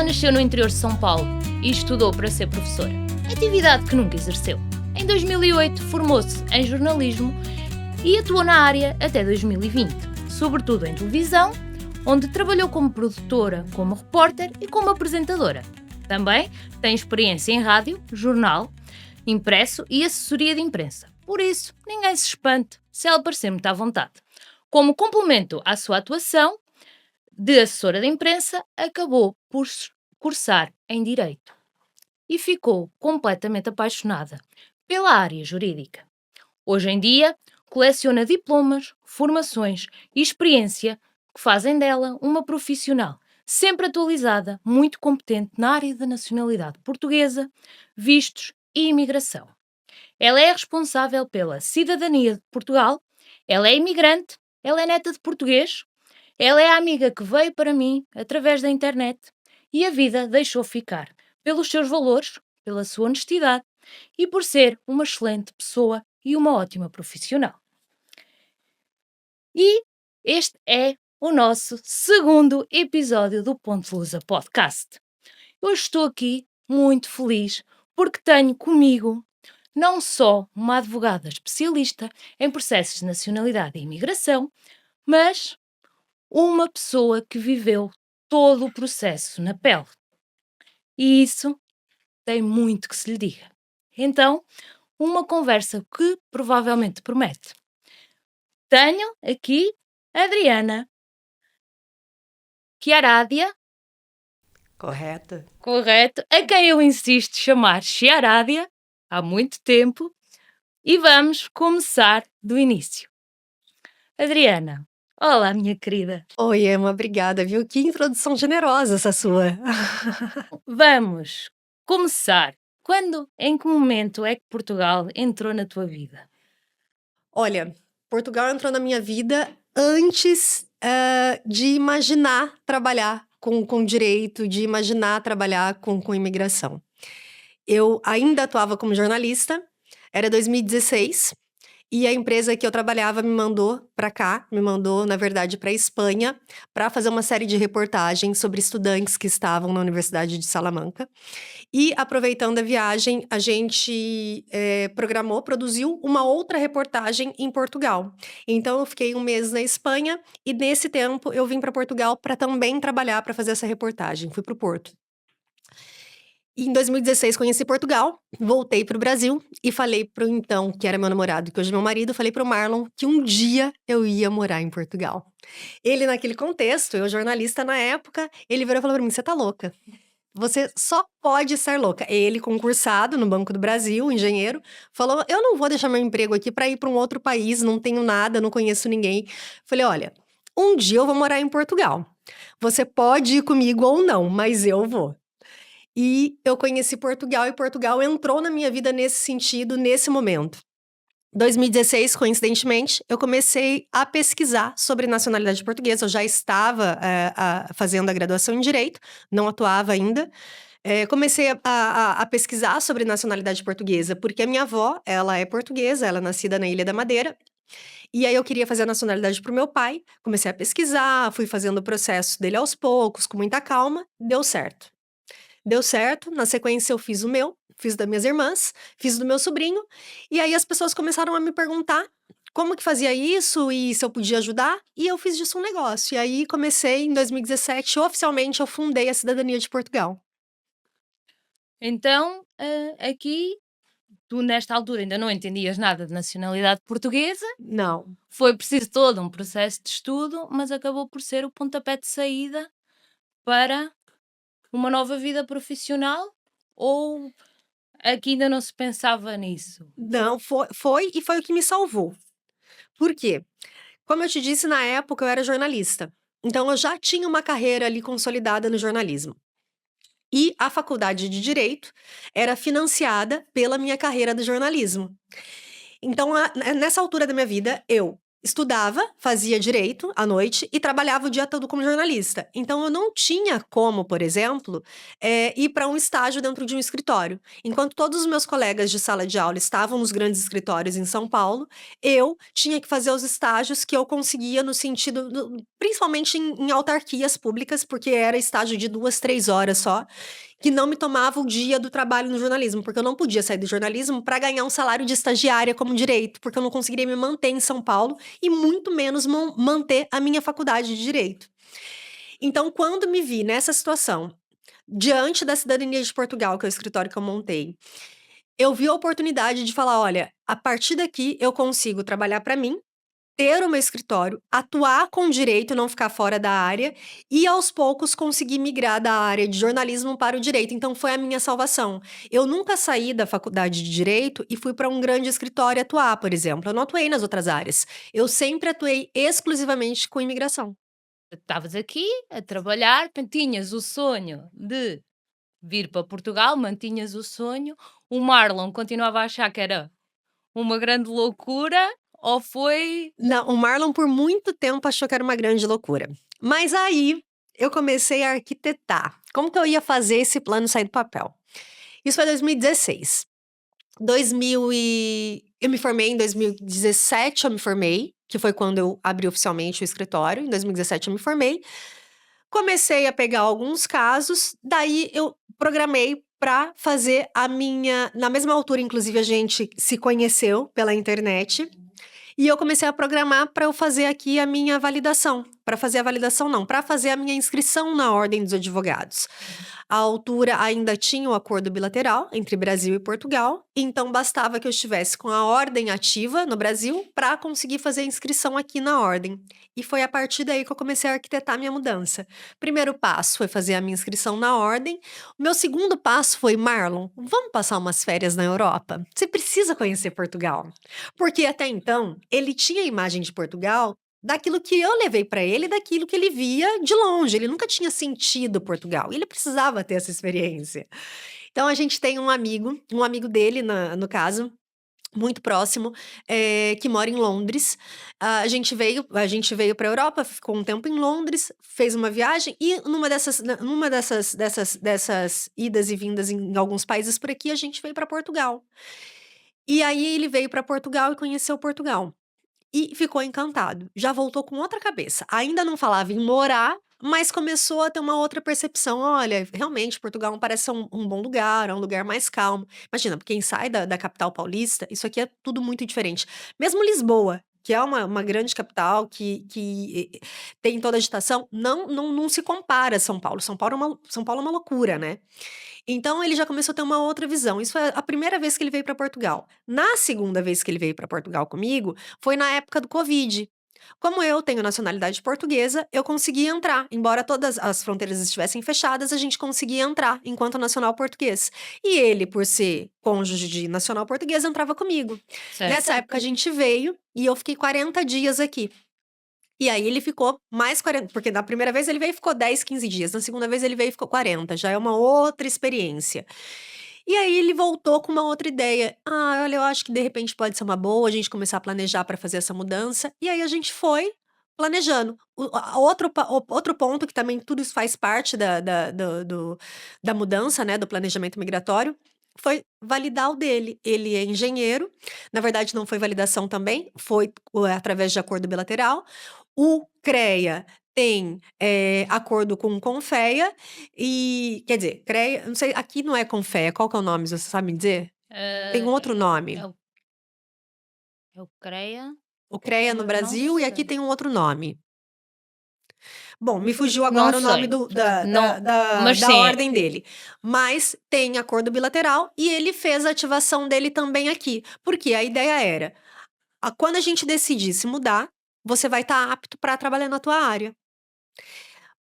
nasceu no interior de São Paulo e estudou para ser professora, atividade que nunca exerceu. Em 2008 formou-se em jornalismo e atuou na área até 2020, sobretudo em televisão, onde trabalhou como produtora, como repórter e como apresentadora. Também tem experiência em rádio, jornal, impresso e assessoria de imprensa. Por isso, ninguém se espante se ela parecer muito à vontade. Como complemento à sua atuação de assessora de imprensa, acabou por cursar em Direito e ficou completamente apaixonada pela área jurídica. Hoje em dia, coleciona diplomas, formações e experiência que fazem dela uma profissional sempre atualizada, muito competente na área da nacionalidade portuguesa, vistos e imigração. Ela é responsável pela cidadania de Portugal, ela é imigrante, ela é neta de português, ela é a amiga que veio para mim através da internet e a vida deixou ficar pelos seus valores, pela sua honestidade e por ser uma excelente pessoa e uma ótima profissional. E este é o nosso segundo episódio do Ponto de Lusa Podcast. Hoje estou aqui muito feliz porque tenho comigo não só uma advogada especialista em processos de nacionalidade e imigração, mas uma pessoa que viveu todo o processo na pele. E isso tem muito que se lhe diga. Então, uma conversa que provavelmente promete. Tenho aqui a Adriana Chiaradia, Correto. correto, a quem eu insisto chamar Chiaradia há muito tempo, e vamos começar do início. Adriana, olá minha querida. Oi, Emma, obrigada, viu? Que introdução generosa essa sua. Vamos começar. Quando, em que momento é que Portugal entrou na tua vida? Olha, Portugal entrou na minha vida antes de imaginar trabalhar com direito, de imaginar trabalhar com imigração. Eu ainda atuava como jornalista, era 2016, e a empresa que eu trabalhava me mandou para cá, me mandou, na verdade, para a Espanha, para fazer uma série de reportagens sobre estudantes que estavam na Universidade de Salamanca. E, aproveitando a viagem, a gente produziu uma outra reportagem em Portugal. Então, eu fiquei um mês na Espanha e, nesse tempo, eu vim para Portugal para também trabalhar para fazer essa reportagem. Fui para o Porto. E em 2016 conheci Portugal, voltei para o Brasil e falei pro então, que era meu namorado, que hoje é meu marido, falei pro Marlon que um dia eu ia morar em Portugal. Ele, naquele contexto, eu jornalista na época, ele virou e falou pra mim: "Você tá louca. Você só pode ser louca." Ele, concursado no Banco do Brasil, engenheiro, falou: "Eu não vou deixar meu emprego aqui para ir para um outro país, não tenho nada, não conheço ninguém." Falei: "Olha, um dia eu vou morar em Portugal. Você pode ir comigo ou não, mas eu vou." E eu conheci Portugal e Portugal entrou na minha vida nesse sentido, nesse momento. 2016, coincidentemente, eu comecei a pesquisar sobre nacionalidade portuguesa. Eu já estava fazendo a graduação em Direito, não atuava ainda. Comecei a pesquisar sobre nacionalidade portuguesa, porque a minha avó, ela é portuguesa, ela é nascida na Ilha da Madeira. E aí eu queria fazer a nacionalidade pro meu pai. Comecei a pesquisar, fui fazendo o processo dele aos poucos, com muita calma. Deu certo. Deu certo, na sequência eu fiz o meu, fiz das minhas irmãs, fiz do meu sobrinho, e aí as pessoas começaram a me perguntar como que fazia isso e se eu podia ajudar, e eu fiz disso um negócio. E aí comecei em 2017, oficialmente eu fundei a Cidadania de Portugal. Então, aqui, tu nesta altura ainda não entendias nada de nacionalidade portuguesa, Não. foi preciso todo um processo de estudo, mas acabou por ser o pontapé de saída para uma nova vida profissional, ou aqui ainda não se pensava nisso? Não, foi e foi o que me salvou. Por quê? Como eu te disse, na época eu era jornalista. Então eu já tinha uma carreira ali consolidada no jornalismo. E a faculdade de Direito era financiada pela minha carreira do jornalismo. Então, nessa altura da minha vida, eu estudava, fazia direito à noite e trabalhava o dia todo como jornalista. Então eu não tinha como, por exemplo, ir para um estágio dentro de um escritório. Enquanto todos os meus colegas de sala de aula estavam nos grandes escritórios em São Paulo, eu tinha que fazer os estágios que eu conseguia no sentido, principalmente em autarquias públicas, porque era estágio de 2, 3 horas só, que não me tomava o dia do trabalho no jornalismo, porque eu não podia sair do jornalismo para ganhar um salário de estagiária como direito, porque eu não conseguiria me manter em São Paulo e muito menos manter a minha faculdade de direito. Então, quando me vi nessa situação, diante da cidadania de Portugal, que é o escritório que eu montei, eu vi a oportunidade de falar: olha, a partir daqui eu consigo trabalhar para mim, ter o meu escritório, atuar com direito, não ficar fora da área e aos poucos conseguir migrar da área de jornalismo para o direito. Então foi a minha salvação. Eu nunca saí da faculdade de direito e fui para um grande escritório atuar, por exemplo. Eu não atuei nas outras áreas. Eu sempre atuei exclusivamente com imigração. Estavas aqui a trabalhar, tinhas o sonho de vir para Portugal, mantinhas o sonho. O Marlon continuava a achar que era uma grande loucura ou foi. Não, o Marlon por muito tempo achou que era uma grande loucura. Mas aí eu comecei a arquitetar. Como que eu ia fazer esse plano sair do papel? Isso foi 2016. Eu me formei em 2017, eu me formei, que foi quando eu abri oficialmente o escritório. Em 2017 eu me formei. Comecei a pegar alguns casos, daí eu programei para fazer a minha. Na mesma altura, inclusive, a gente se conheceu pela internet. E eu comecei a programar para eu fazer aqui a minha validação. Para fazer a validação, não, para fazer a minha inscrição na Ordem dos Advogados. A altura ainda tinha o acordo bilateral entre Brasil e Portugal, então bastava que eu estivesse com a ordem ativa no Brasil para conseguir fazer a inscrição aqui na ordem. E foi a partir daí que eu comecei a arquitetar a minha mudança. Primeiro passo foi fazer a minha inscrição na ordem. O meu segundo passo foi: Marlon, vamos passar umas férias na Europa? Você precisa conhecer Portugal. Porque até então, ele tinha a imagem de Portugal daquilo que eu levei para ele, daquilo que ele via de longe. Ele nunca tinha sentido Portugal. E ele precisava ter essa experiência. Então a gente tem um amigo dele, no caso, muito próximo, que mora em Londres. A gente veio para a Europa, ficou um tempo em Londres, fez uma viagem e numa dessas idas e vindas em alguns países por aqui, a gente veio para Portugal. E aí ele veio para Portugal e conheceu Portugal. E ficou encantado. Já voltou com outra cabeça. Ainda não falava em morar, mas começou a ter uma outra percepção. Olha, realmente, Portugal não parece ser um bom lugar, é um lugar mais calmo. Imagina, quem sai da capital paulista, isso aqui é tudo muito diferente. Mesmo Lisboa, que é uma grande capital que tem toda a agitação, não se compara a São Paulo. São Paulo é uma loucura, né? Então ele já começou a ter uma outra visão. Isso foi a primeira vez que ele veio para Portugal. Na segunda vez que ele veio para Portugal comigo, foi na época do Covid. Como eu tenho nacionalidade portuguesa, eu consegui entrar. Embora todas as fronteiras estivessem fechadas, a gente conseguia entrar enquanto nacional português. E ele, por ser cônjuge de nacional português, entrava comigo. Certo. Nessa época a gente veio e eu fiquei 40 dias aqui. E aí ele ficou mais 40, porque na primeira vez ele veio e ficou 10, 15 dias, na segunda vez ele veio e ficou 40, já é uma outra experiência. E aí ele voltou com uma outra ideia. Ah, olha, eu acho que de repente pode ser uma boa a gente começar a planejar para fazer essa mudança. E aí a gente foi planejando. Outro ponto que também tudo isso faz parte da mudança, né, do planejamento migratório, foi validar o dele. Ele é engenheiro, na verdade não foi validação também, foi através de acordo bilateral. O CREA tem acordo com o Confea e, quer dizer, CREA, não sei, aqui não é Confea, qual que é o nome, você sabe me dizer? Tem um outro nome. É o, é o CREA. O CREA no Mas não Brasil e aqui sei. tem um outro nome. Bom, me fugiu agora o Não nome sei. da, Não, mas da sim. ordem dele. Mas tem acordo bilateral e ele fez a ativação dele também aqui. Porque a ideia era, quando a gente decidir se mudar, você vai estar apto para trabalhar na tua área.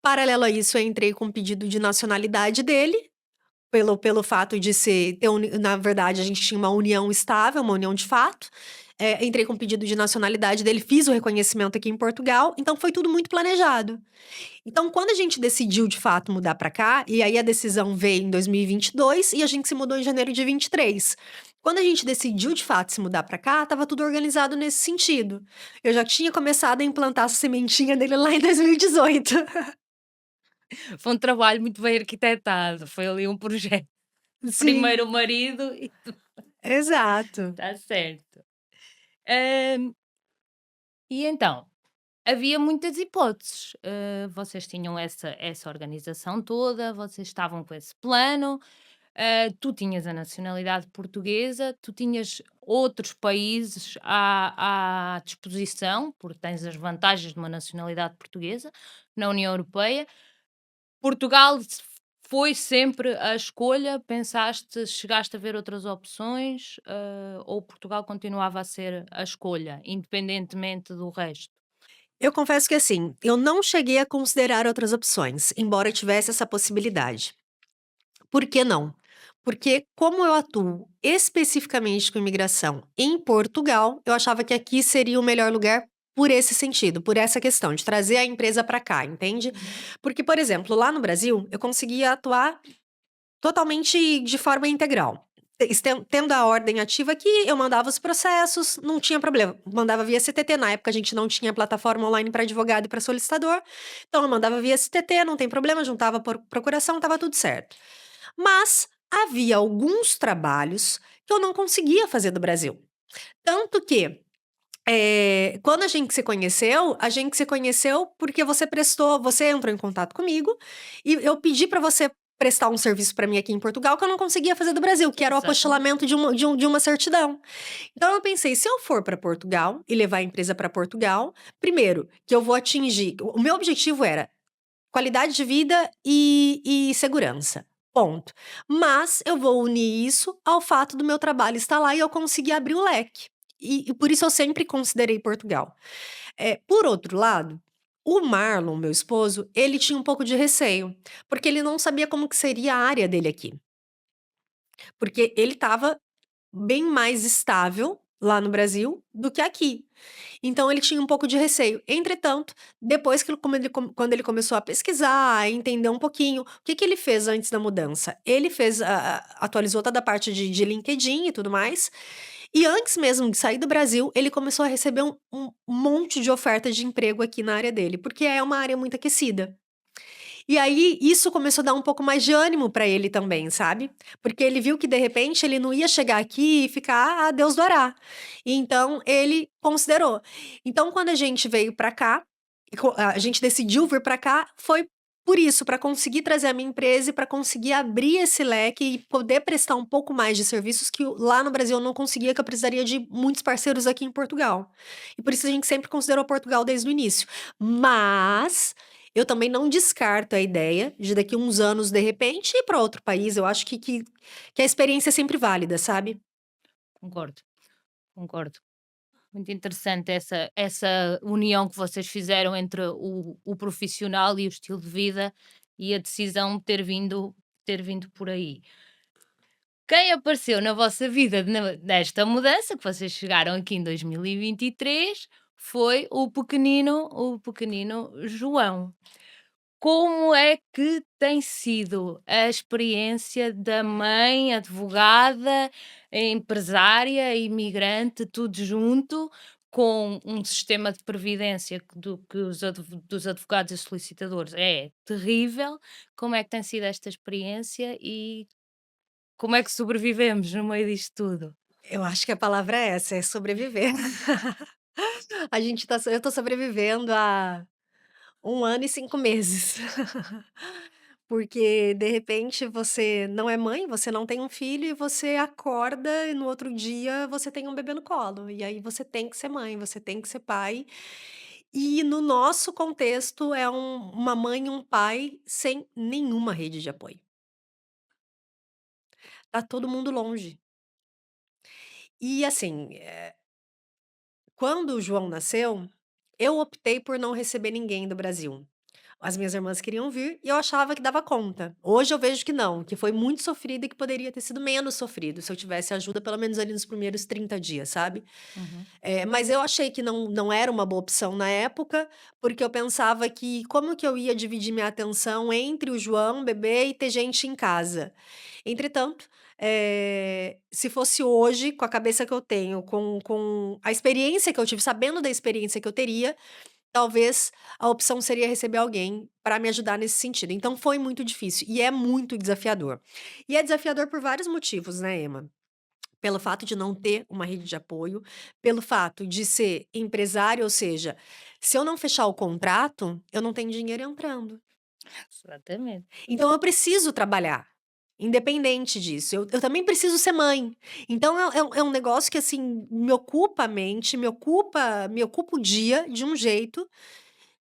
Paralelo a isso, eu entrei com o pedido de nacionalidade dele, pelo fato de ser, na verdade, a gente tinha uma união estável, uma união de fato. entrei com pedido de nacionalidade dele, fiz o reconhecimento aqui em Portugal, então foi tudo muito planejado. Então, quando a gente decidiu de fato mudar para cá, e aí a decisão veio em 2022 e a gente se mudou em janeiro de 23. Quando a gente decidiu de fato se mudar para cá, estava tudo organizado nesse sentido. Eu já tinha começado a implantar essa sementinha dele lá em 2018. Foi um trabalho muito bem arquitetado, foi ali um projeto. Sim, Primeiro o marido e exato. está certo. Hã, e então, havia muitas hipóteses. Vocês tinham essa organização toda, vocês estavam com esse plano, tu tinhas a nacionalidade portuguesa, tu tinhas outros países à disposição, porque tens as vantagens de uma nacionalidade portuguesa na União Europeia. Portugal foi sempre a escolha? Pensaste, chegaste a ver outras opções, ou Portugal continuava a ser a escolha, independentemente do resto? Eu confesso que assim, eu não cheguei a considerar outras opções, embora tivesse essa possibilidade. Por que não? Porque como eu atuo especificamente com imigração em Portugal, eu achava que aqui seria o melhor lugar por esse sentido, por essa questão de trazer a empresa para cá, entende? Uhum. Porque, por exemplo, lá no Brasil, eu conseguia atuar totalmente de forma integral. Tendo a ordem ativa aqui, eu mandava os processos, não tinha problema. Mandava via CTT. Na época, a gente não tinha plataforma online para advogado e para solicitador. Então, eu mandava via CTT, não tem problema, juntava por procuração, estava tudo certo. Mas havia alguns trabalhos que eu não conseguia fazer do Brasil. Tanto que, quando a gente se conheceu porque você entrou em contato comigo e eu pedi para você prestar um serviço para mim aqui em Portugal que eu não conseguia fazer do Brasil, que era o Exatamente. apostilamento de uma certidão. Então eu pensei, se eu for para Portugal e levar a empresa para Portugal, primeiro, que eu vou atingir o meu objetivo era qualidade de vida e segurança, ponto. Mas eu vou unir isso ao fato do meu trabalho estar lá e eu conseguir abrir o leque. E por isso eu sempre considerei Portugal. Por outro lado, o Marlon, meu esposo, ele tinha um pouco de receio, porque ele não sabia como que seria a área dele aqui. Porque ele estava bem mais estável lá no Brasil do que aqui. Então ele tinha um pouco de receio. Entretanto, depois que quando ele começou a pesquisar, a entender um pouquinho, o que que ele fez antes da mudança? Ele atualizou toda a parte de LinkedIn e tudo mais. E antes mesmo de sair do Brasil, ele começou a receber um monte de ofertas de emprego aqui na área dele, porque é uma área muito aquecida. E aí, isso começou a dar um pouco mais de ânimo pra ele também, sabe. Porque ele viu que, de repente, ele não ia chegar aqui e ficar a Deus dará. Então ele considerou. Então quando a gente veio pra cá, a gente decidiu vir pra cá, foi por isso, pra conseguir trazer a minha empresa e pra conseguir abrir esse leque e poder prestar um pouco mais de serviços que lá no Brasil eu não conseguia, que eu precisaria de muitos parceiros aqui em Portugal. E por isso a gente sempre considerou Portugal desde o início. Mas eu também não descarto a ideia de daqui uns anos, de repente, ir para outro país. Eu acho que a experiência é sempre válida, sabe. Concordo, concordo. Muito interessante essa união que vocês fizeram entre o profissional e o estilo de vida e a decisão de ter vindo por aí. Quem apareceu na vossa vida nesta mudança, que vocês chegaram aqui em 2023, foi o pequenino João. Como é que tem sido a experiência da mãe, advogada, empresária, imigrante, tudo junto, com um sistema de previdência que dos advogados e solicitadores é terrível? Como é que tem sido esta experiência e como é que sobrevivemos no meio disto tudo? Eu acho que a palavra é essa, é sobreviver. Eu tô sobrevivendo há 1 ano e 5 meses. Porque, de repente, você não é mãe, você não tem um filho e você acorda e no outro dia você tem um bebê no colo. E aí você tem que ser mãe, você tem que ser pai. E no nosso contexto é uma mãe e um pai sem nenhuma rede de apoio. Tá todo mundo longe. E assim, quando o João nasceu, eu optei por não receber ninguém do Brasil. As minhas irmãs queriam vir e eu achava que dava conta. Hoje eu vejo que não, que foi muito sofrido e que poderia ter sido menos sofrido se eu tivesse ajuda pelo menos ali nos primeiros 30 dias, sabe. Uhum. Mas eu achei que não era uma boa opção na época, porque eu pensava que como que eu ia dividir minha atenção entre o João, bebê e ter gente em casa. Entretanto, se fosse hoje, com a cabeça que eu tenho, com a experiência que eu tive, sabendo da experiência que eu teria, talvez a opção seria receber alguém para me ajudar nesse sentido. Então foi muito difícil e é muito desafiador. E é desafiador por vários motivos, né, Emma? Pelo fato de não ter uma rede de apoio, pelo fato de ser empresário, ou seja, se eu não fechar o contrato, eu não tenho dinheiro entrando. Exatamente. Então eu preciso trabalhar, independente disso. Eu também preciso ser mãe. Então é um negócio que, assim, me ocupa a mente, me ocupa o dia de um jeito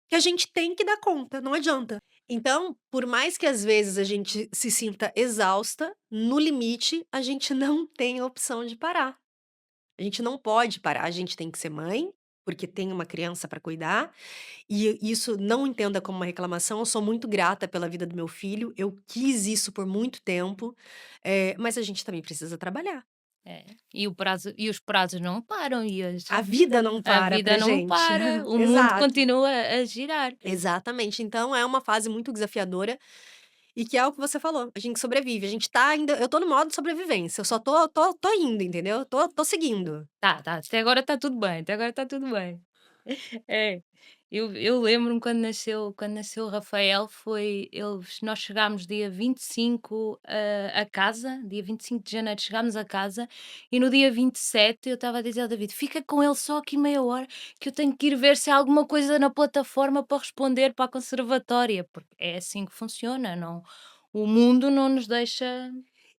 que a gente tem que dar conta, não adianta. Então, por mais que às vezes a gente se sinta exausta, no limite, a gente não tem a opção de parar. A gente não pode parar, a gente tem que ser mãe, porque tem uma criança para cuidar, e isso não entenda como uma reclamação, eu sou muito grata pela vida do meu filho, eu quis isso por muito tempo, mas a gente também precisa trabalhar. É. E os prazos não param A vida não a para vida pra não gente. para, o mundo Exato, continua a girar. exatamente. Então é uma fase muito desafiadora e que é o que você falou, a gente sobrevive, a gente tá ainda eu tô no modo sobrevivência, eu só tô indo, entendeu? Tô seguindo. Tá, até agora está tudo bem, até agora está tudo bem. É, eu lembro-me quando nasceu o Rafael nós chegámos dia 25 a casa, dia 25 de janeiro chegámos a casa, e no dia 27 eu estava a dizer ao David: "Fica com ele só aqui meia hora, que eu tenho que ir ver se há alguma coisa na plataforma para responder para a conservatória", porque é assim que funciona, não, o mundo não nos deixa.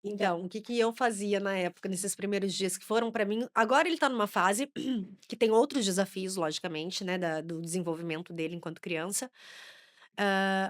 Então, o que que eu fazia na época, nesses primeiros dias que foram pra mim agora ele tá numa fase que tem outros desafios, logicamente, né, do desenvolvimento dele enquanto criança,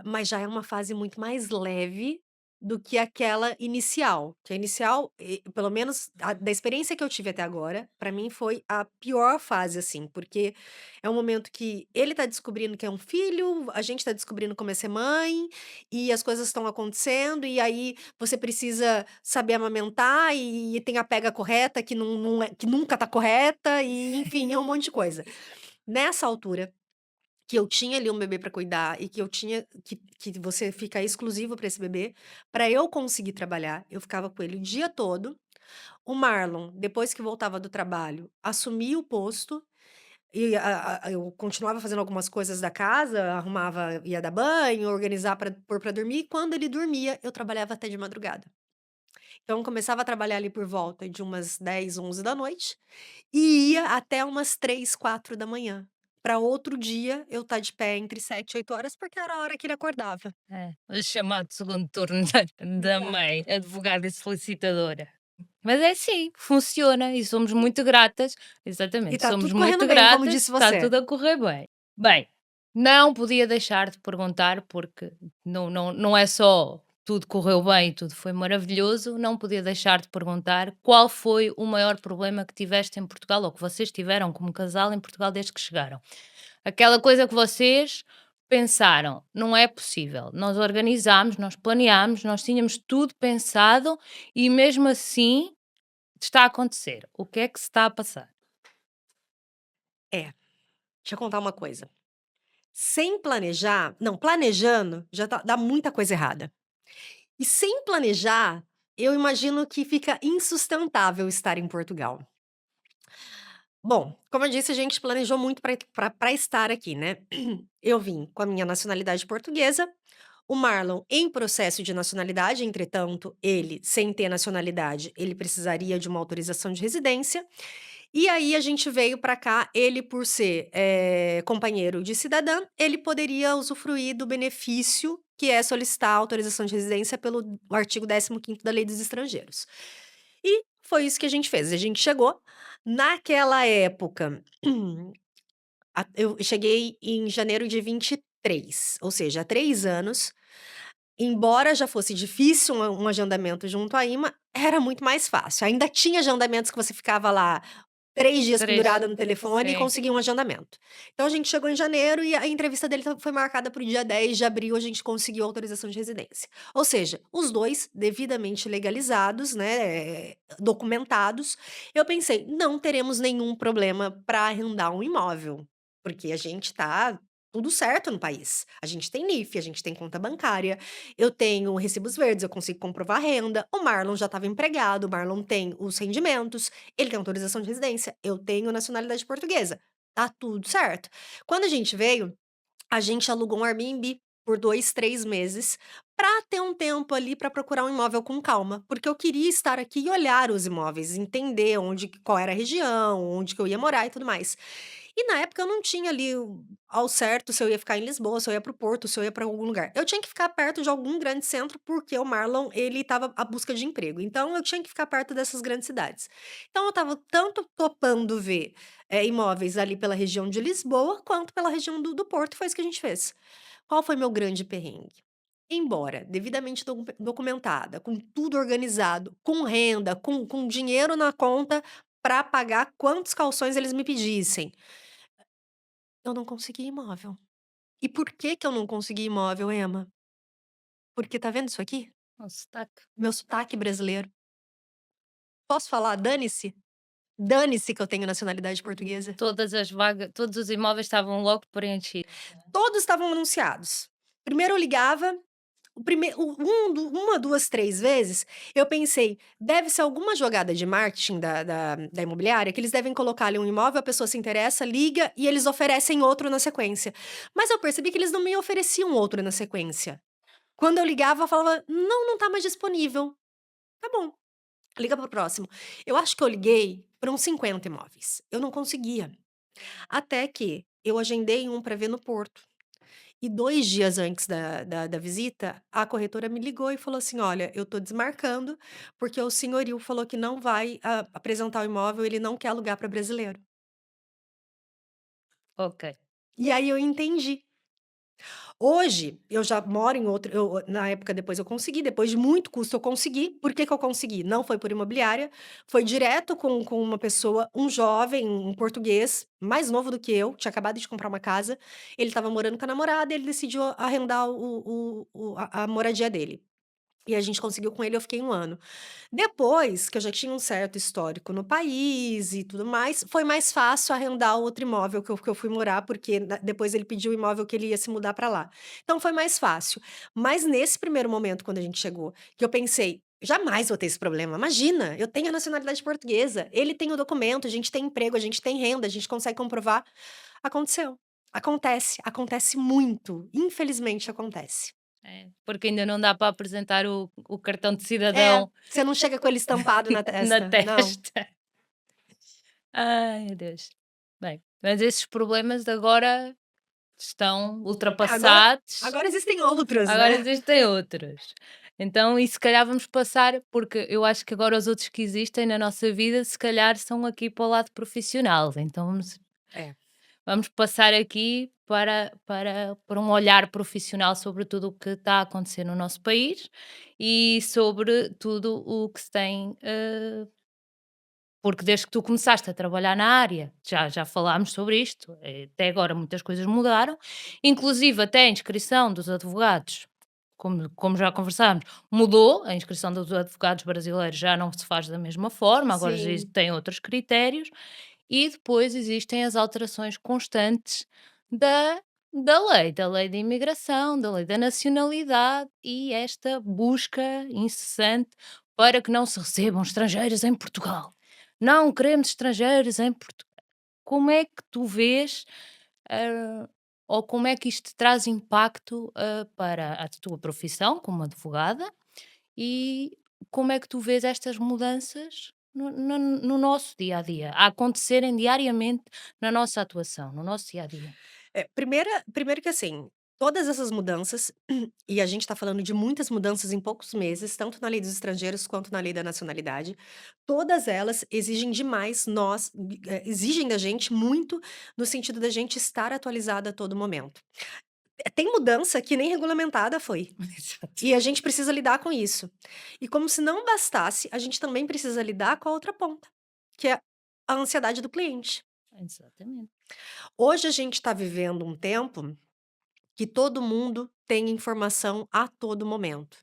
mas já é uma fase muito mais leve do que aquela inicial, que a inicial, pelo menos da experiência que eu tive até agora, pra mim foi a pior fase, assim, porque é um momento que ele tá descobrindo que é um filho, a gente tá descobrindo como é ser mãe, e as coisas estão acontecendo, e aí você precisa saber amamentar, e tem a pega correta que não é que nunca tá correta, e enfim, é um monte de coisa. Nessa altura que eu tinha ali um bebê para cuidar e que eu tinha que você fica exclusivo para esse bebê, para eu conseguir trabalhar, eu ficava com ele o dia todo. O Marlon, depois que voltava do trabalho, assumia o posto e eu continuava fazendo algumas coisas da casa, arrumava ia dar banho, organizar para pôr para dormir, e quando ele dormia, eu trabalhava até de madrugada. Então começava a trabalhar ali por volta de umas 10, 11 da noite e ia até umas 3, 4 da manhã, para outro dia eu estar de pé entre 7 e 8 horas, porque era a hora que ele acordava. É, o chamado segundo turno da mãe, advogada e solicitadora. Mas é assim, funciona e somos muito gratas, E exatamente, tá somos tudo correndo muito bem, como gratas, disse está você. tudo a correr bem. Bem, não podia deixar de perguntar, porque não é só tudo correu bem, tudo foi maravilhoso, não podia deixar de perguntar qual foi o maior problema que tiveste em Portugal ou que vocês tiveram como casal em Portugal desde que chegaram. Aquela coisa que vocês pensaram: "Não é possível". Nós organizámos, nós planeámos, nós tínhamos tudo pensado e mesmo assim está a acontecer. O que é que se está a passar? É, deixa eu contar uma coisa, sem planejar não, planejando já dá muita coisa errada. E sem planejar, eu imagino que fica insustentável estar em Portugal. Bom, como eu disse, a gente planejou muito para estar aqui, né. Eu vim com a minha nacionalidade portuguesa, o Marlon em processo de nacionalidade, entretanto, ele, sem ter nacionalidade, ele precisaria de uma autorização de residência, e aí a gente veio para cá, ele por ser, companheiro de cidadã, ele poderia usufruir do benefício que é solicitar a autorização de residência pelo o artigo 15º da Lei dos Estrangeiros. E foi isso que a gente fez, a gente chegou, naquela época, eu cheguei em janeiro de 23, ou seja, há 3 anos, embora já fosse difícil um agendamento junto à IMA, era muito mais fácil, ainda tinha agendamentos que você ficava lá 3 dias 3, pendurada no telefone e sim. consegui um agendamento. Então a gente chegou em janeiro e a entrevista dele foi marcada para o dia 10 de abril, a gente conseguiu autorização de residência. Ou seja, os 2 devidamente legalizados, né, documentados. Eu pensei: "Não teremos nenhum problema para arrendar um imóvel", porque a gente tá tudo certo no país. A gente tem NIF, a gente tem conta bancária, eu tenho recibos verdes, eu consigo comprovar renda, o Marlon já estava empregado, o Marlon tem os rendimentos, ele tem autorização de residência, eu tenho nacionalidade portuguesa, tá tudo certo. Quando a gente veio, a gente alugou um Airbnb por 2, 3 meses, pra ter um tempo ali pra procurar um imóvel com calma, porque eu queria estar aqui e olhar os imóveis, entender qual era a região, onde que eu ia morar e tudo mais. E na época eu não tinha ali ao certo se eu ia ficar em Lisboa, se eu ia para o Porto, se eu ia para algum lugar. Eu tinha que ficar perto de algum grande centro, porque o Marlon, ele estava à busca de emprego. Então eu tinha que ficar perto dessas grandes cidades. Então eu estava tanto topando ver imóveis ali pela região de Lisboa, quanto pela região do Porto. Foi isso que a gente fez. Qual foi meu grande perrengue? Embora devidamente documentada, com tudo organizado, com renda, com dinheiro na conta para pagar quantos calções eles me pedissem, eu não consegui imóvel. E por que que eu não consegui imóvel, Emma? Porque tá vendo isso aqui? O sotaque. Meu sotaque brasileiro. Posso falar dane-se? Dane-se que eu tenho nacionalidade portuguesa. Todas as vagas, todos os imóveis estavam logo preenchidos. Todos estavam anunciados. Primeiro eu ligava, o prime o um du 1, 2, 3 vezes, eu pensei: "Deve ser alguma jogada de marketing da imobiliária, que eles devem colocar ali um imóvel, a pessoa se interessa, liga e eles oferecem outro na sequência". Mas eu percebi que eles não me ofereciam outro na sequência. Quando eu ligava, falava: "Não, não tá mais disponível". "Tá bom, liga para o próximo". Eu acho que eu liguei para uns 50 imóveis, eu não conseguia. Até que eu agendei um para ver no Porto. E 2 dias antes da visita, a corretora me ligou e falou assim: "Olha, eu tô desmarcando, porque o senhorio falou que não vai apresentar o imóvel, ele não quer alugar para brasileiro". Ok. E aí eu entendi. Hoje, eu já moro em outro na época depois eu consegui, depois de muito custo eu consegui. Por que que eu consegui? Não foi por imobiliária, foi direto com uma pessoa, um jovem, um português, mais novo do que eu, tinha acabado de comprar uma casa, ele estava morando com a namorada e ele decidiu arrendar a moradia dele. E a gente conseguiu com ele, eu fiquei 1 ano. Depois que eu já tinha um certo histórico no país e tudo mais, foi mais fácil arrendar o outro imóvel que eu fui morar, porque depois ele pediu o imóvel que ele ia se mudar para lá. Então foi mais fácil. Mas nesse primeiro momento, quando a gente chegou, que eu pensei: "Jamais vou ter esse problema, imagina, eu tenho a nacionalidade portuguesa, ele tem o documento, a gente tem emprego, a gente tem renda, a gente consegue comprovar". Aconteceu. Acontece, acontece muito, infelizmente acontece. É, porque ainda não dá para apresentar o cartão de É, cidadão você não chega com ele estampado na na testa, não. testa. Ai, meu Deus. Bem, mas esses problemas agora estão Agora ultrapassados, agora existem outros, agora né. existem outros. Então, e se calhar vamos passar, porque eu acho que agora os outros que existem na nossa vida, se calhar são aqui para o lado profissional. Então É. vamos passar aqui para um olhar profissional sobre tudo o que está a acontecer no nosso país e sobre tudo o que se tem, porque desde que tu começaste a trabalhar na área, já falámos sobre isto, até agora muitas coisas mudaram, inclusive até a inscrição dos advogados, como já conversámos, mudou, a inscrição dos advogados brasileiros já não se faz da mesma forma, agora Sim. tem outros critérios, e depois existem as alterações constantes da, da lei de imigração, da lei da nacionalidade e esta busca incessante para que não se recebam estrangeiros em Portugal. Não queremos estrangeiros em Portugal. Como é que tu vês, ah, ou como é que isto traz impacto para a tua profissão como advogada e como é que tu vês estas mudanças no nosso dia a dia, a acontecerem diariamente na nossa atuação, no nosso dia a dia? Primeiro que assim, todas essas mudanças, e a gente está falando de muitas mudanças em poucos meses, tanto na lei dos estrangeiros quanto na lei da nacionalidade, todas elas exigem demais exigem da gente muito, no sentido da gente estar atualizada a todo momento. Tem mudança que nem regulamentada foi, Exato. e a gente precisa lidar com isso. E como se não bastasse, a gente também precisa lidar com a outra ponta, que é a ansiedade do cliente. Exatamente. Hoje a gente está vivendo um tempo que todo mundo tem informação a todo momento.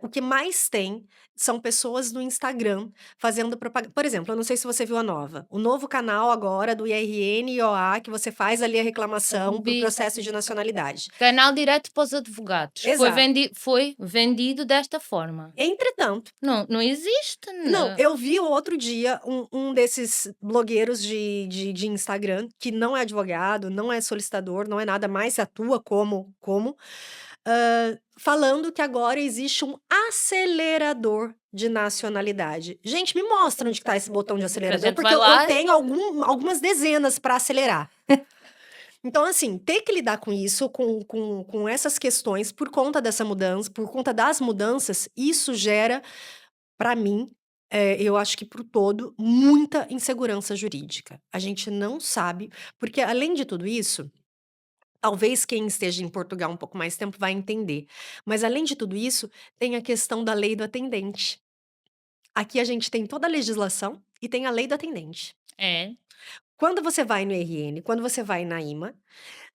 O que mais tem são pessoas no Instagram fazendo propaganda. Por exemplo, eu não sei se você viu o novo canal agora do IRN e OA, que você faz ali a reclamação para o Vi. processo de nacionalidade. Canal direto para os advogados. Exato. Foi vendido desta forma. Entretanto, Não existe. não, eu vi o outro dia um desses blogueiros de Instagram, que não é advogado, não é solicitador, não é nada mais, atua falando que agora existe um acelerador de nacionalidade. Gente, me mostra onde que tá esse botão de acelerador, gente porque vai lá eu tenho algumas dezenas para acelerar. Então, assim, ter que lidar com isso, com essas questões, por conta dessa mudança, por conta das mudanças, isso gera, para mim, eu acho que pro todo, muita insegurança jurídica. A gente não sabe, porque além de tudo isso, talvez quem esteja em Portugal um pouco mais tempo vai entender. Mas além de tudo isso, tem a questão da lei do atendente. Aqui a gente tem toda a legislação e tem a lei do atendente. É. Quando você vai no RN, quando você vai na IMA,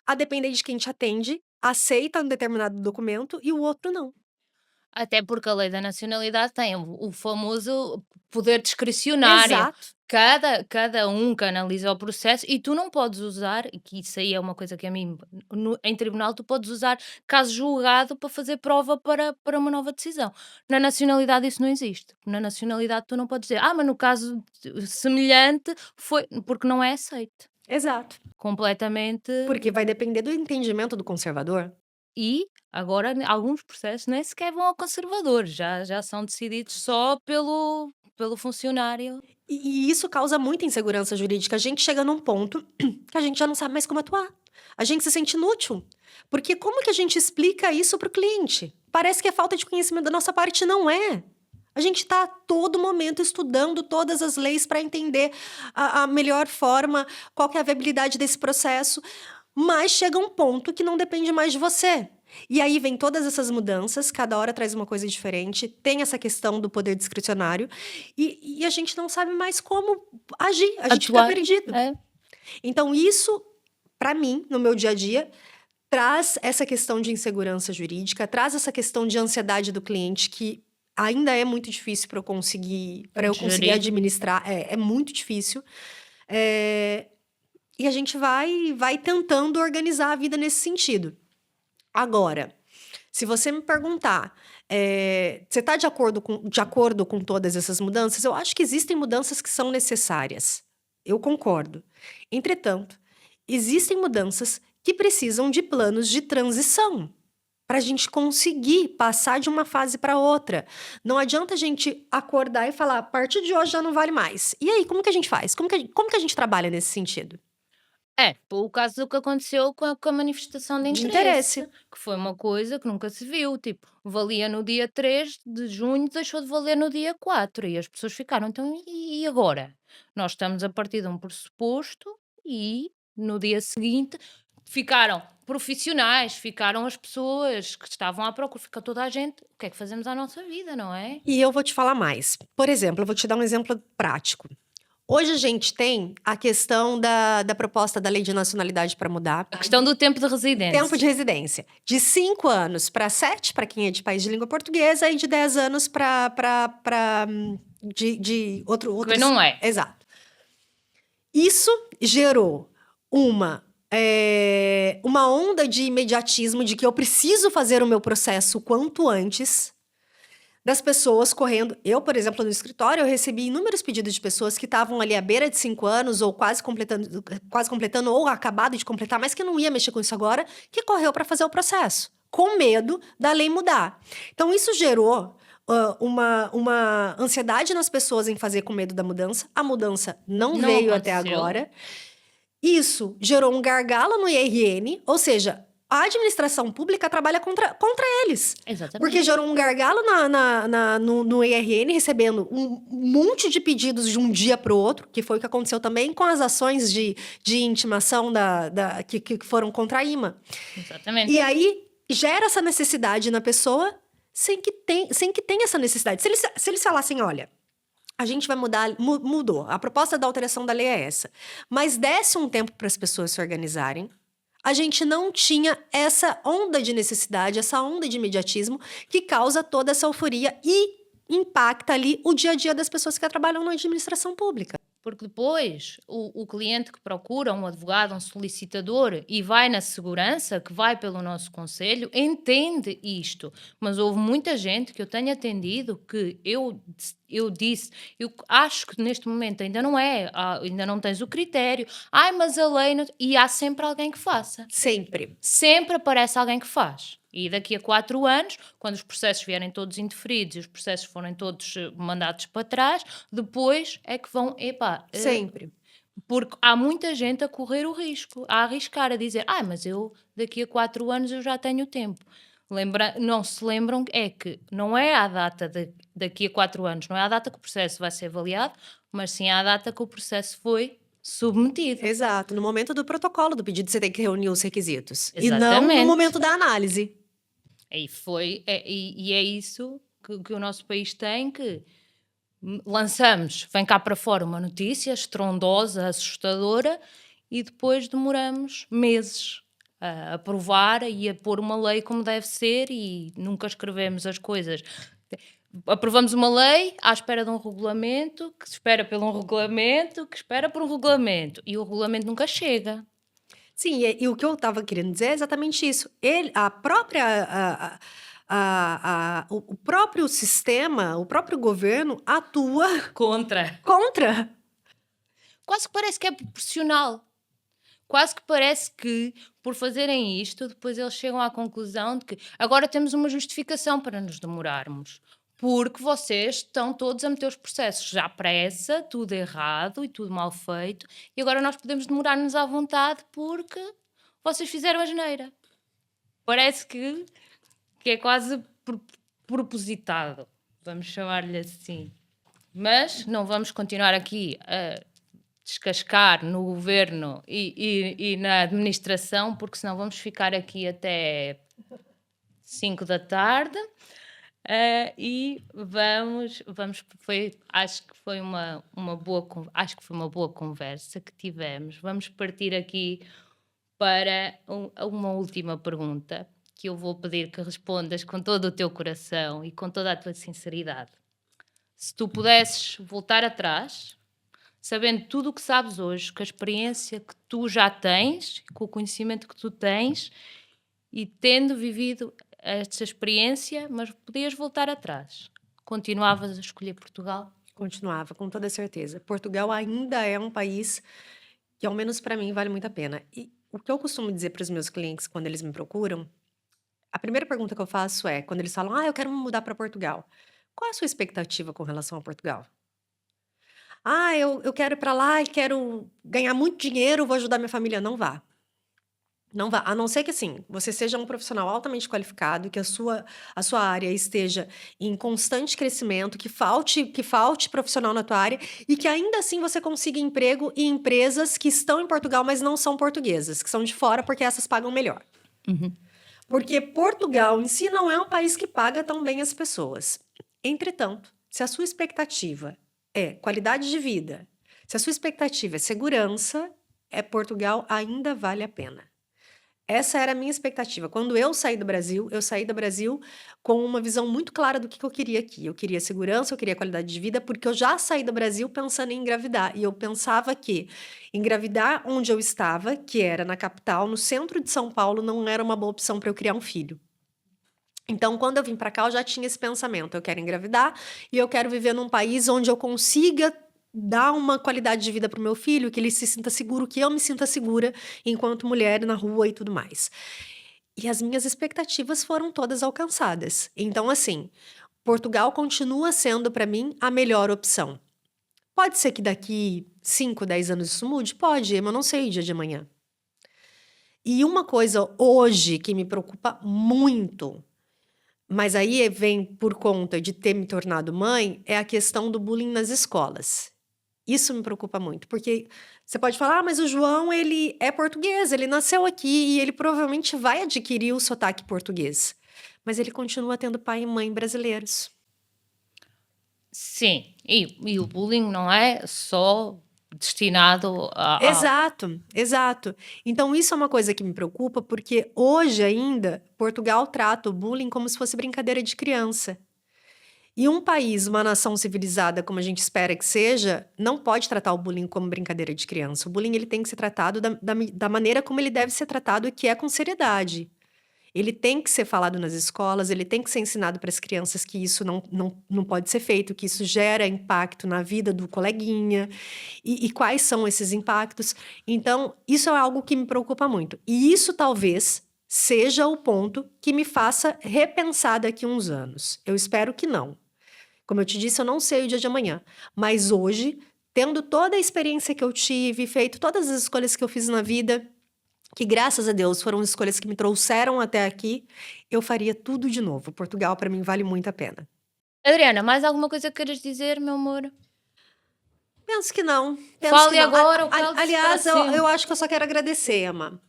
a depender de quem te atende, aceita um determinado documento e o outro não. Até porque a lei da nacionalidade tem o famoso poder discricionário. Exato. Cada um canaliza o processo e tu não podes usar, e que isso aí é uma coisa que a mim, em tribunal, tu podes usar caso julgado para fazer prova para uma nova decisão. Na nacionalidade isso não existe. Na nacionalidade tu não podes dizer, mas no caso semelhante foi, porque não é aceito. Exato. Completamente. Porque vai depender do entendimento do conservador. E agora alguns processos nem sequer vão ao conservador, já são decididos só pelo funcionário. E isso causa muita insegurança jurídica. A gente chega num ponto que a gente já não sabe mais como atuar. A gente se sente inútil. Porque como que a gente explica isso para o cliente? Parece que é falta de conhecimento da nossa parte, não é. A gente está a todo momento estudando todas as leis para entender a melhor forma, qual que é a viabilidade desse processo, mas chega um ponto que não depende mais de você. E aí vem todas essas mudanças, cada hora traz uma coisa diferente, tem essa questão do poder discricionário, e a gente não sabe mais como agir, a gente fica perdido. É. Então isso, para mim, no meu dia a dia, traz essa questão de insegurança jurídica, traz essa questão de ansiedade do cliente, que ainda é muito difícil para eu conseguir administrar, é muito difícil. E a gente vai tentando organizar a vida nesse sentido. Agora, se você me perguntar, você está de acordo com todas essas mudanças? Eu acho que existem mudanças que são necessárias. Eu concordo. Entretanto, existem mudanças que precisam de planos de transição para a gente conseguir passar de uma fase para outra. Não adianta a gente acordar e falar, a partir de hoje já não vale mais. E aí, como que a gente faz? Como que a gente trabalha nesse sentido? O caso do que aconteceu com a manifestação de interesse, que foi uma coisa que nunca se viu, tipo, valia no dia 3 de junho, deixou de valer no dia 4, e as pessoas ficaram, então, e agora? Nós estamos a partir de um pressuposto e no dia seguinte ficaram profissionais, ficaram as pessoas que estavam à procura, fica toda a gente, o que é que fazemos à nossa vida, não é? E eu vou te falar mais. Por exemplo, eu vou te dar um exemplo prático. Hoje a gente tem a questão da proposta da lei de nacionalidade para mudar. A questão do tempo de residência. Tempo de residência. De 5 anos para 7, para quem é de país de língua portuguesa, e de 10 anos de outro. Que não é. Exato. Isso gerou uma onda de imediatismo de que eu preciso fazer o meu processo o quanto antes, das pessoas correndo. Eu, por exemplo, no escritório, eu recebi inúmeros pedidos de pessoas que estavam ali à beira de 5 anos, ou quase completando, ou acabado de completar, mas que não ia mexer com isso agora, que correu para fazer o processo, com medo da lei mudar. Então, isso gerou uma ansiedade nas pessoas em fazer com medo da mudança. A mudança não veio até agora. Isso gerou um gargalo no IRN, ou seja, a administração pública trabalha contra eles. Exatamente. Porque gerou um gargalo no IRN, recebendo um monte de pedidos de um dia para o outro, que foi o que aconteceu também com as ações de intimação que foram contra a IMA. Exatamente. E aí, gera essa necessidade na pessoa sem que tenha essa necessidade. Se eles falassem, olha, a gente vai mudar, mudou. A proposta da alteração da lei é essa. Mas desse um tempo para as pessoas se organizarem. A gente não tinha essa onda de necessidade, essa onda de imediatismo que causa toda essa euforia e impacta ali o dia a dia das pessoas que trabalham na administração pública. Porque depois o cliente que procura um advogado, um solicitador e vai na segurança, que vai pelo nosso conselho, entende isto. Mas houve muita gente que eu tenho atendido que eu disse, eu acho que neste momento ainda não é, ainda não tens o critério, ai, mas a lei... Não... E há sempre alguém que faça. Sempre. Sempre aparece alguém que faz. E daqui a 4 anos, quando os processos vierem todos indeferidos e os processos forem todos mandados para trás, depois é que vão... Sempre. Porque há muita gente a correr o risco, a arriscar, a dizer mas eu daqui a 4 anos eu já tenho tempo. Não se lembram é que não é a data daqui a 4 anos, não é a data que o processo vai ser avaliado, mas sim a data que o processo foi submetido. Exato. No momento do protocolo do pedido, você tem que reunir os requisitos. Exatamente. E não no momento da análise. E é isso que o nosso país tem, que lançamos, vem cá para fora uma notícia estrondosa, assustadora, e depois demoramos meses a aprovar e a pôr uma lei como deve ser, e nunca escrevemos as coisas. Aprovamos uma lei à espera de um regulamento, que espera por um regulamento, que espera por um regulamento, e o regulamento nunca chega. Sim, e o que eu estava querendo dizer é exatamente isso. O próprio sistema, o próprio governo atua Contra. Quase que parece que é proporcional. Quase que parece que, por fazerem isto, depois eles chegam à conclusão de que agora temos uma justificação para nos demorarmos. Porque vocês estão todos a meter os processos já à pressa, tudo errado e tudo mal feito, e agora nós podemos demorar-nos à vontade porque vocês fizeram a asneira. Parece que é quase propositado, vamos chamar-lhe assim. Mas não vamos continuar aqui a descascar no governo e na administração, porque senão vamos ficar aqui até 5 da tarde. E acho que foi uma boa conversa que tivemos. Vamos partir aqui para uma última pergunta, que eu vou pedir que respondas com todo o teu coração e com toda a tua sinceridade. Se tu pudesses voltar atrás, sabendo tudo o que sabes hoje, com a experiência que tu já tens, com o conhecimento que tu tens, e tendo vivido esta experiência, mas podias voltar atrás, continuavas a escolher Portugal? Continuava, com toda certeza. Portugal ainda é um país que, ao menos para mim, vale muito a pena. E o que eu costumo dizer para os meus clientes quando eles me procuram, a primeira pergunta que eu faço é, quando eles falam, eu quero me mudar para Portugal, qual é a sua expectativa com relação a Portugal? Eu quero ir para lá e quero ganhar muito dinheiro, vou ajudar minha família. Não vá. Não vá, a não ser que assim, você seja um profissional altamente qualificado, que a sua área esteja em constante crescimento, que falte profissional na tua área e que ainda assim você consiga emprego em empresas que estão em Portugal, mas não são portuguesas, que são de fora porque essas pagam melhor. Uhum. Porque Portugal em si não é um país que paga tão bem as pessoas. Entretanto, se a sua expectativa é qualidade de vida, se a sua expectativa é segurança, Portugal ainda vale a pena. Essa era a minha expectativa. Quando eu saí do Brasil com uma visão muito clara do que eu queria aqui. Eu queria segurança, eu queria qualidade de vida, porque eu já saí do Brasil pensando em engravidar. E eu pensava que engravidar onde eu estava, que era na capital, no centro de São Paulo, não era uma boa opção para eu criar um filho. Então, quando eu vim para cá, eu já tinha esse pensamento. Eu quero engravidar e eu quero viver num país onde eu consiga dar uma qualidade de vida para o meu filho, que ele se sinta seguro, que eu me sinta segura enquanto mulher na rua e tudo mais. E as minhas expectativas foram todas alcançadas. Então, assim, Portugal continua sendo para mim a melhor opção. Pode ser que daqui 5, 10 anos isso mude? Pode, mas eu não sei o dia de amanhã. E uma coisa hoje que me preocupa muito, mas aí vem por conta de ter me tornado mãe, é a questão do bullying nas escolas. Isso me preocupa muito, porque você pode falar, mas o João, ele é português, ele nasceu aqui e ele provavelmente vai adquirir o sotaque português. Mas ele continua tendo pai e mãe brasileiros. Sim, e o bullying não é só destinado a... Exato. Então, isso é uma coisa que me preocupa, porque hoje ainda, Portugal trata o bullying como se fosse brincadeira de criança. E um país, uma nação civilizada, como a gente espera que seja, não pode tratar o bullying como brincadeira de criança. O bullying ele tem que ser tratado da maneira como ele deve ser tratado, que é com seriedade. Ele tem que ser falado nas escolas, ele tem que ser ensinado para as crianças que isso não pode ser feito, que isso gera impacto na vida do coleguinha, e quais são esses impactos. Então, isso é algo que me preocupa muito. E isso talvez seja o ponto que me faça repensar daqui a uns anos. Eu espero que não. Como eu te disse, eu não sei o dia de amanhã. Mas hoje, tendo toda a experiência que eu tive, feito todas as escolhas que eu fiz na vida, que graças a Deus foram escolhas que me trouxeram até aqui, eu faria tudo de novo. Portugal, para mim, vale muito a pena. Adriana, mais alguma coisa que queiras dizer, meu amor? Penso que não. Fale agora, o calo Aliás, eu acho que eu só quero agradecer, Emma.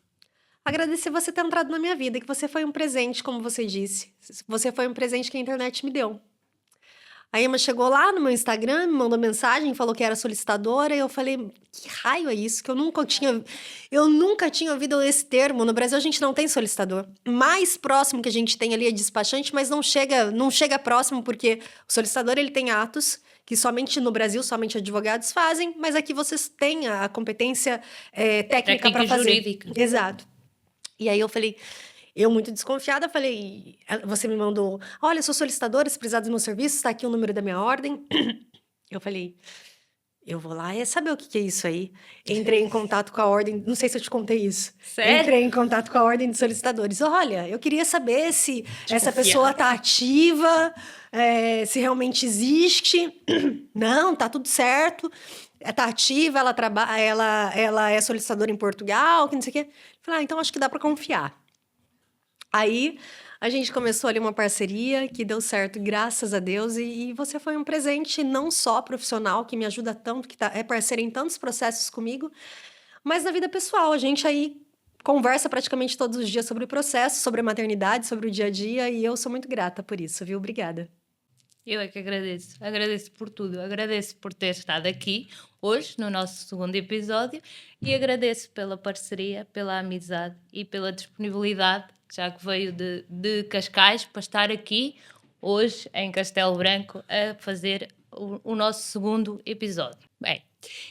Agradecer você ter entrado na minha vida, que você foi um presente, como você disse. Você foi um presente que a internet me deu. A Emma chegou lá no meu Instagram, me mandou mensagem, falou que era solicitadora, e eu falei, que raio é isso? Que eu nunca tinha ouvido esse termo. No Brasil a gente não tem solicitador. Mais próximo que a gente tem ali é despachante, mas não chega próximo, porque o solicitador ele tem atos que somente no Brasil, somente advogados fazem, mas aqui vocês têm a competência técnica para fazer. Jurídica. Exato. E aí eu falei... Eu, muito desconfiada, falei... Você me mandou... Olha, eu sou solicitadora, se precisar dos meus serviços, está aqui o número da minha ordem. Eu falei... Eu vou lá e saber o que é isso aí. Entrei em contato com a ordem... Não sei se eu te contei isso. Sério? Entrei em contato com a ordem de solicitadores. Olha, eu queria saber se essa pessoa está ativa, se realmente existe. Não, tá tudo certo. Tá ativa, ela é solicitadora em Portugal, que não sei o quê. Falei, então acho que dá para confiar. Aí, a gente começou ali uma parceria que deu certo, graças a Deus, e você foi um presente não só profissional, que me ajuda tanto, que é parceira em tantos processos comigo, mas na vida pessoal. A gente aí conversa praticamente todos os dias sobre o processo, sobre a maternidade, sobre o dia a dia, e eu sou muito grata por isso, viu? Obrigada. Eu é que agradeço. Agradeço por tudo. Agradeço por ter estado aqui hoje, no nosso segundo episódio, e agradeço pela parceria, pela amizade e pela disponibilidade, já que veio de Cascais, para estar aqui hoje em Castelo Branco a fazer o nosso segundo episódio. Bem,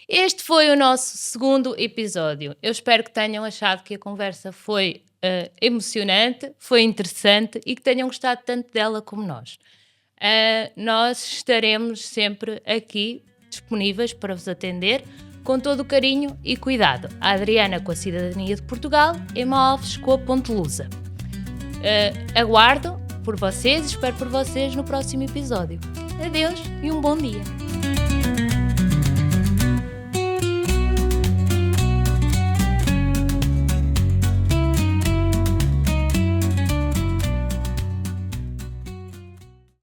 este foi o nosso segundo episódio. Eu espero que tenham achado que a conversa foi emocionante, foi interessante e que tenham gostado tanto dela como nós. Nós estaremos sempre aqui disponíveis para vos atender com todo o carinho e cuidado. A Adriana com a Cidadania de Portugal, Emma Alves com a Ponte Lusa. Aguardo por vocês e espero por vocês no próximo episódio. Adeus e um bom dia.